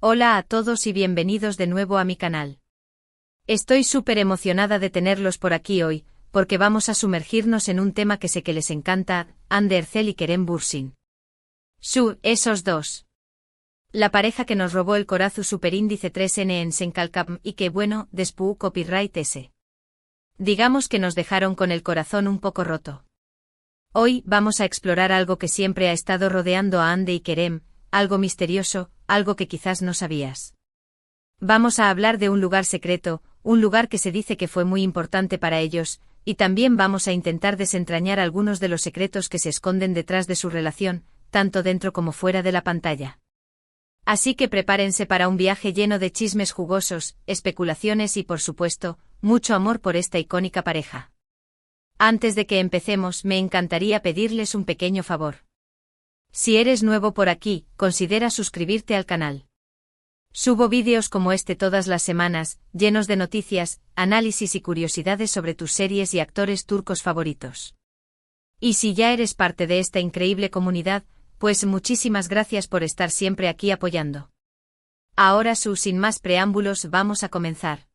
Hola a todos y bienvenidos de nuevo a mi canal. Estoy súper emocionada de tenerlos por aquí hoy, porque vamos a sumergirnos en un tema que sé que les encanta, Hande Erçel y Kerem Bürsin. Esos dos. La pareja que nos robó el corazón superíndice 3N en Senkalkam y que bueno, después copyright ese. Digamos que nos dejaron con el corazón un poco roto. Hoy vamos a explorar algo que siempre ha estado rodeando a Hande y Kerem, algo misterioso, algo que quizás no sabías. Vamos a hablar de un lugar secreto, un lugar que se dice que fue muy importante para ellos, y también vamos a intentar desentrañar algunos de los secretos que se esconden detrás de su relación, tanto dentro como fuera de la pantalla. Así que prepárense para un viaje lleno de chismes jugosos, especulaciones y por supuesto, mucho amor por esta icónica pareja. Antes de que empecemos, me encantaría pedirles un pequeño favor. Si eres nuevo por aquí, considera suscribirte al canal. Subo vídeos como este todas las semanas, llenos de noticias, análisis y curiosidades sobre tus series y actores turcos favoritos. Y si ya eres parte de esta increíble comunidad, pues muchísimas gracias por estar siempre aquí apoyando. Ahora sin más preámbulos vamos a comenzar.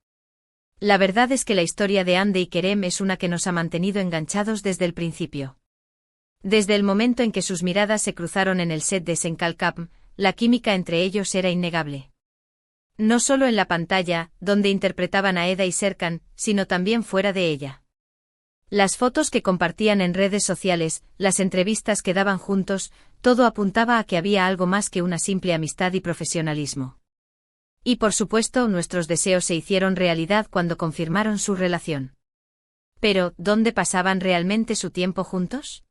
La verdad es que la historia de Hande y Kerem es una que nos ha mantenido enganchados desde el principio. Desde el momento en que sus miradas se cruzaron en el set de Senkalkam, la química entre ellos era innegable. No solo en la pantalla, donde interpretaban a Eda y Serkan, sino también fuera de ella. Las fotos que compartían en redes sociales, las entrevistas que daban juntos, todo apuntaba a que había algo más que una simple amistad y profesionalismo. Y por supuesto, nuestros deseos se hicieron realidad cuando confirmaron su relación. Pero, ¿dónde pasaban realmente su tiempo juntos?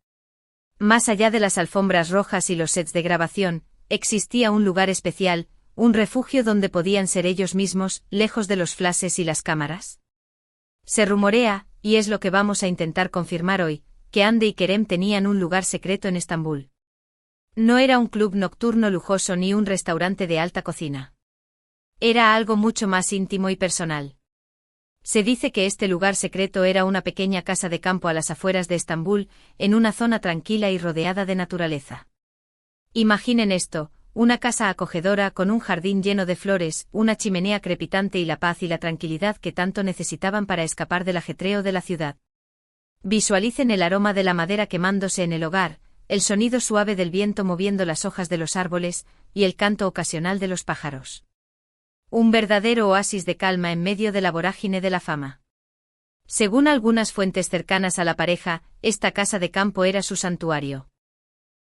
Más allá de las alfombras rojas y los sets de grabación, existía un lugar especial, un refugio donde podían ser ellos mismos, lejos de los flashes y las cámaras. Se rumorea, y es lo que vamos a intentar confirmar hoy, que Hande y Kerem tenían un lugar secreto en Estambul. No era un club nocturno lujoso ni un restaurante de alta cocina. Era algo mucho más íntimo y personal. Se dice que este lugar secreto era una pequeña casa de campo a las afueras de Estambul, en una zona tranquila y rodeada de naturaleza. Imaginen esto, una casa acogedora con un jardín lleno de flores, una chimenea crepitante y la paz y la tranquilidad que tanto necesitaban para escapar del ajetreo de la ciudad. Visualicen el aroma de la madera quemándose en el hogar, el sonido suave del viento moviendo las hojas de los árboles, y el canto ocasional de los pájaros. Un verdadero oasis de calma en medio de la vorágine de la fama. Según algunas fuentes cercanas a la pareja, esta casa de campo era su santuario.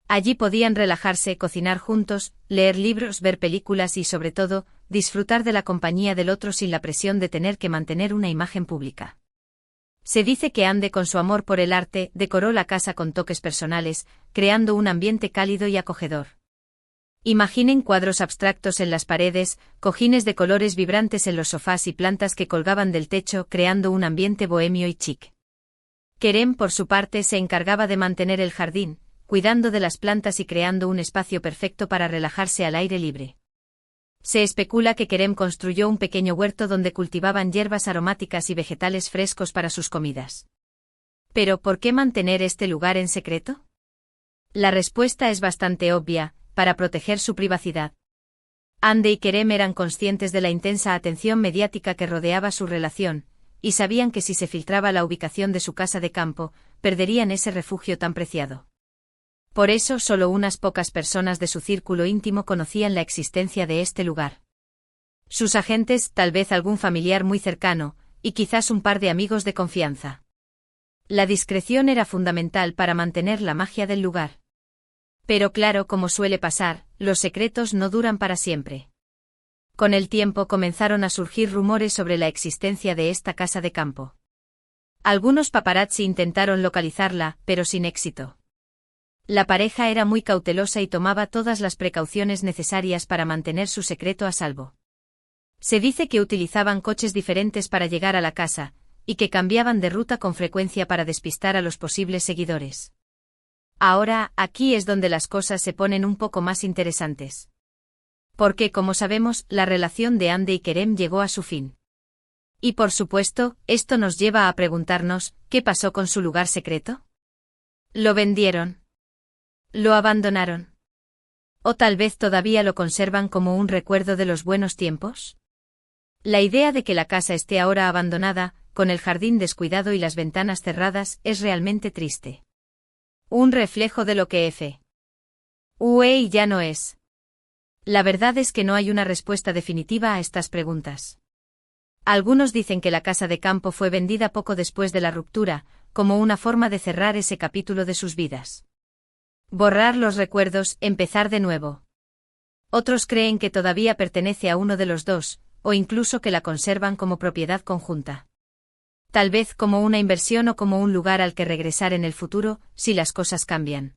Allí podían relajarse, cocinar juntos, leer libros, ver películas y, sobre todo, disfrutar de la compañía del otro sin la presión de tener que mantener una imagen pública. Se dice que Hande, con su amor por el arte, decoró la casa con toques personales, creando un ambiente cálido y acogedor. Imaginen cuadros abstractos en las paredes, cojines de colores vibrantes en los sofás y plantas que colgaban del techo, creando un ambiente bohemio y chic. Kerem, por su parte, se encargaba de mantener el jardín, cuidando de las plantas y creando un espacio perfecto para relajarse al aire libre. Se especula que Kerem construyó un pequeño huerto donde cultivaban hierbas aromáticas y vegetales frescos para sus comidas. ¿Pero por qué mantener este lugar en secreto? La respuesta es bastante obvia: para proteger su privacidad. Hande y Kerem eran conscientes de la intensa atención mediática que rodeaba su relación, y sabían que si se filtraba la ubicación de su casa de campo, perderían ese refugio tan preciado. Por eso solo unas pocas personas de su círculo íntimo conocían la existencia de este lugar. Sus agentes, tal vez algún familiar muy cercano, y quizás un par de amigos de confianza. La discreción era fundamental para mantener la magia del lugar. Pero claro, como suele pasar, los secretos no duran para siempre. Con el tiempo comenzaron a surgir rumores sobre la existencia de esta casa de campo. Algunos paparazzi intentaron localizarla, pero sin éxito. La pareja era muy cautelosa y tomaba todas las precauciones necesarias para mantener su secreto a salvo. Se dice que utilizaban coches diferentes para llegar a la casa, y que cambiaban de ruta con frecuencia para despistar a los posibles seguidores. Ahora, aquí es donde las cosas se ponen un poco más interesantes. Porque, como sabemos, la relación de Hande y Kerem llegó a su fin. Y por supuesto, esto nos lleva a preguntarnos, ¿qué pasó con su lugar secreto? ¿Lo vendieron? ¿Lo abandonaron? ¿O tal vez todavía lo conservan como un recuerdo de los buenos tiempos? La idea de que la casa esté ahora abandonada, con el jardín descuidado y las ventanas cerradas, es realmente triste. Un reflejo de lo que y ya no es. La verdad es que no hay una respuesta definitiva a estas preguntas. Algunos dicen que la casa de campo fue vendida poco después de la ruptura, como una forma de cerrar ese capítulo de sus vidas. Borrar los recuerdos, empezar de nuevo. Otros creen que todavía pertenece a uno de los dos, o incluso que la conservan como propiedad conjunta. Tal vez como una inversión o como un lugar al que regresar en el futuro, si las cosas cambian.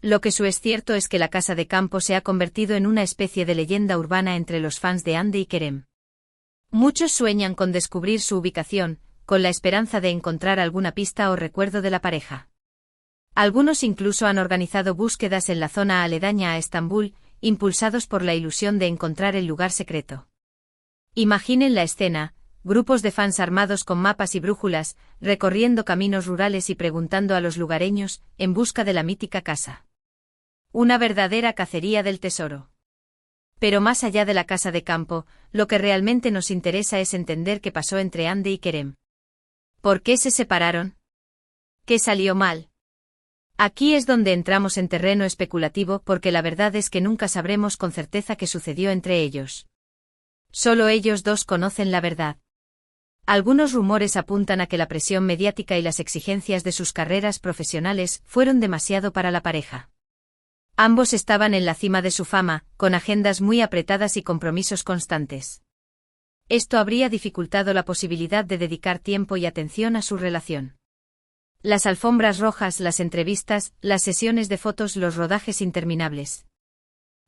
Lo que es cierto es que la casa de campo se ha convertido en una especie de leyenda urbana entre los fans de Andy y Kerem. Muchos sueñan con descubrir su ubicación, con la esperanza de encontrar alguna pista o recuerdo de la pareja. Algunos incluso han organizado búsquedas en la zona aledaña a Estambul, impulsados por la ilusión de encontrar el lugar secreto. Imaginen la escena: grupos de fans armados con mapas y brújulas, recorriendo caminos rurales y preguntando a los lugareños, en busca de la mítica casa. Una verdadera cacería del tesoro. Pero más allá de la casa de campo, lo que realmente nos interesa es entender qué pasó entre Andy y Kerem. ¿Por qué se separaron? ¿Qué salió mal? Aquí es donde entramos en terreno especulativo, porque la verdad es que nunca sabremos con certeza qué sucedió entre ellos. Solo ellos dos conocen la verdad. Algunos rumores apuntan a que la presión mediática y las exigencias de sus carreras profesionales fueron demasiado para la pareja. Ambos estaban en la cima de su fama, con agendas muy apretadas y compromisos constantes. Esto habría dificultado la posibilidad de dedicar tiempo y atención a su relación. Las alfombras rojas, las entrevistas, las sesiones de fotos, los rodajes interminables.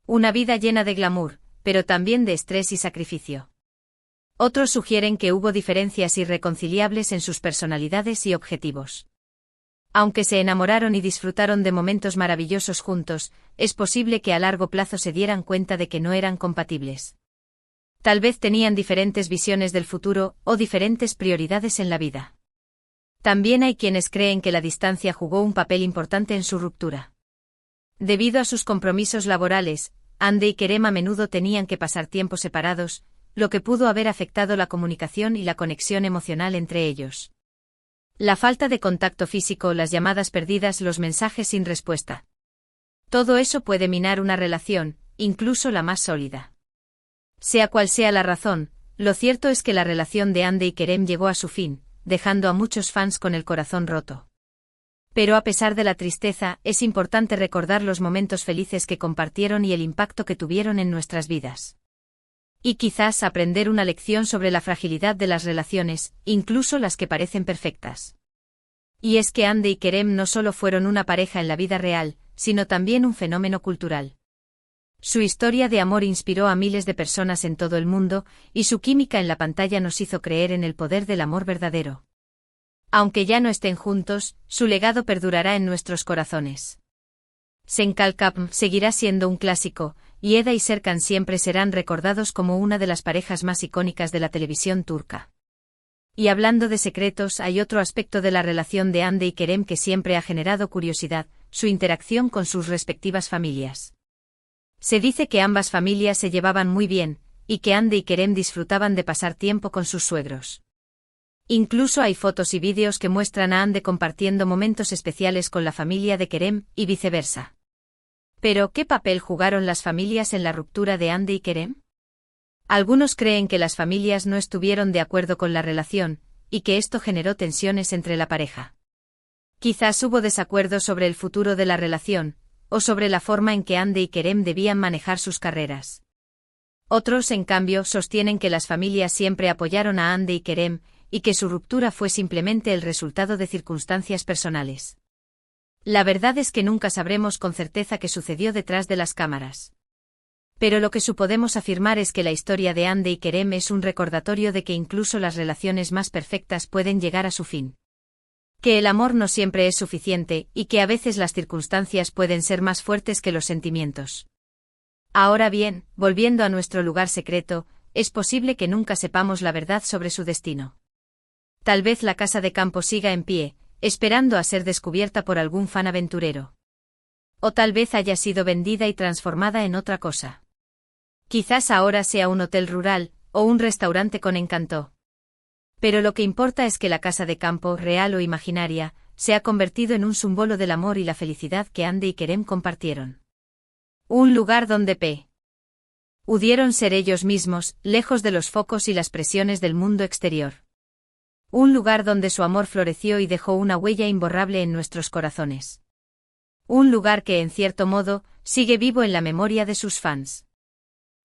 Una vida llena de glamour, pero también de estrés y sacrificio. Otros sugieren que hubo diferencias irreconciliables en sus personalidades y objetivos. Aunque se enamoraron y disfrutaron de momentos maravillosos juntos, es posible que a largo plazo se dieran cuenta de que no eran compatibles. Tal vez tenían diferentes visiones del futuro, o diferentes prioridades en la vida. También hay quienes creen que la distancia jugó un papel importante en su ruptura. Debido a sus compromisos laborales, Andy y Kerem a menudo tenían que pasar tiempo separados, lo que pudo haber afectado la comunicación y la conexión emocional entre ellos. La falta de contacto físico, las llamadas perdidas, los mensajes sin respuesta. Todo eso puede minar una relación, incluso la más sólida. Sea cual sea la razón, lo cierto es que la relación de Andy y Kerem llegó a su fin, dejando a muchos fans con el corazón roto. Pero a pesar de la tristeza, es importante recordar los momentos felices que compartieron y el impacto que tuvieron en nuestras vidas. Y quizás aprender una lección sobre la fragilidad de las relaciones, incluso las que parecen perfectas. Y es que Andy y Kerem no solo fueron una pareja en la vida real, sino también un fenómeno cultural. Su historia de amor inspiró a miles de personas en todo el mundo, y su química en la pantalla nos hizo creer en el poder del amor verdadero. Aunque ya no estén juntos, su legado perdurará en nuestros corazones. Senkalkap seguirá siendo un clásico, y Eda y Serkan siempre serán recordados como una de las parejas más icónicas de la televisión turca. Y hablando de secretos, hay otro aspecto de la relación de Andy y Kerem que siempre ha generado curiosidad: su interacción con sus respectivas familias. Se dice que ambas familias se llevaban muy bien, y que Andy y Kerem disfrutaban de pasar tiempo con sus suegros. Incluso hay fotos y vídeos que muestran a Andy compartiendo momentos especiales con la familia de Kerem, y viceversa. Pero, ¿qué papel jugaron las familias en la ruptura de Andy y Kerem? Algunos creen que las familias no estuvieron de acuerdo con la relación, y que esto generó tensiones entre la pareja. Quizás hubo desacuerdos sobre el futuro de la relación, o sobre la forma en que Andy y Kerem debían manejar sus carreras. Otros, en cambio, sostienen que las familias siempre apoyaron a Andy y Kerem, y que su ruptura fue simplemente el resultado de circunstancias personales. La verdad es que nunca sabremos con certeza qué sucedió detrás de las cámaras. Pero lo que sí podemos afirmar es que la historia de Andy y Kerem es un recordatorio de que incluso las relaciones más perfectas pueden llegar a su fin. Que el amor no siempre es suficiente, y que a veces las circunstancias pueden ser más fuertes que los sentimientos. Ahora bien, volviendo a nuestro lugar secreto, es posible que nunca sepamos la verdad sobre su destino. Tal vez la casa de campo siga en pie, esperando a ser descubierta por algún fan aventurero. O tal vez haya sido vendida y transformada en otra cosa. Quizás ahora sea un hotel rural, o un restaurante con encanto. Pero lo que importa es que la casa de campo, real o imaginaria, se ha convertido en un símbolo del amor y la felicidad que Andy y Kerem compartieron. Un lugar donde pudieron ser ellos mismos, lejos de los focos y las presiones del mundo exterior. Un lugar donde su amor floreció y dejó una huella imborrable en nuestros corazones. Un lugar que, en cierto modo, sigue vivo en la memoria de sus fans.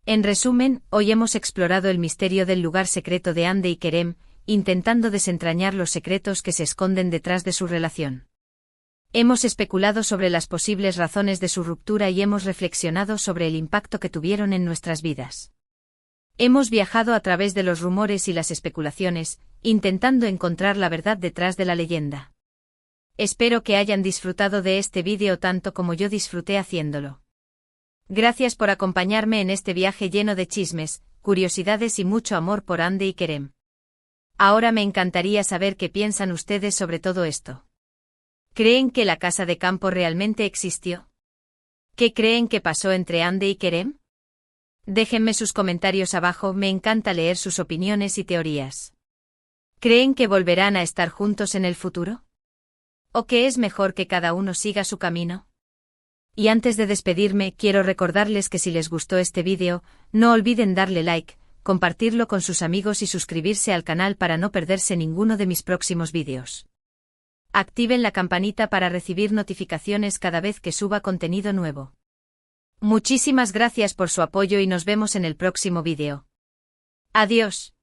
En resumen, hoy hemos explorado el misterio del lugar secreto de Andy y Kerem, intentando desentrañar los secretos que se esconden detrás de su relación. Hemos especulado sobre las posibles razones de su ruptura y hemos reflexionado sobre el impacto que tuvieron en nuestras vidas. Hemos viajado a través de los rumores y las especulaciones, intentando encontrar la verdad detrás de la leyenda. Espero que hayan disfrutado de este vídeo tanto como yo disfruté haciéndolo. Gracias por acompañarme en este viaje lleno de chismes, curiosidades y mucho amor por Andy y Kerem. Ahora me encantaría saber qué piensan ustedes sobre todo esto. ¿Creen que la casa de campo realmente existió? ¿Qué creen que pasó entre Andy y Kerem? Déjenme sus comentarios abajo, me encanta leer sus opiniones y teorías. ¿Creen que volverán a estar juntos en el futuro? ¿O que es mejor que cada uno siga su camino? Y antes de despedirme, quiero recordarles que si les gustó este vídeo, no olviden darle like, compartirlo con sus amigos y suscribirse al canal para no perderse ninguno de mis próximos vídeos. Activen la campanita para recibir notificaciones cada vez que suba contenido nuevo. Muchísimas gracias por su apoyo y nos vemos en el próximo vídeo. Adiós.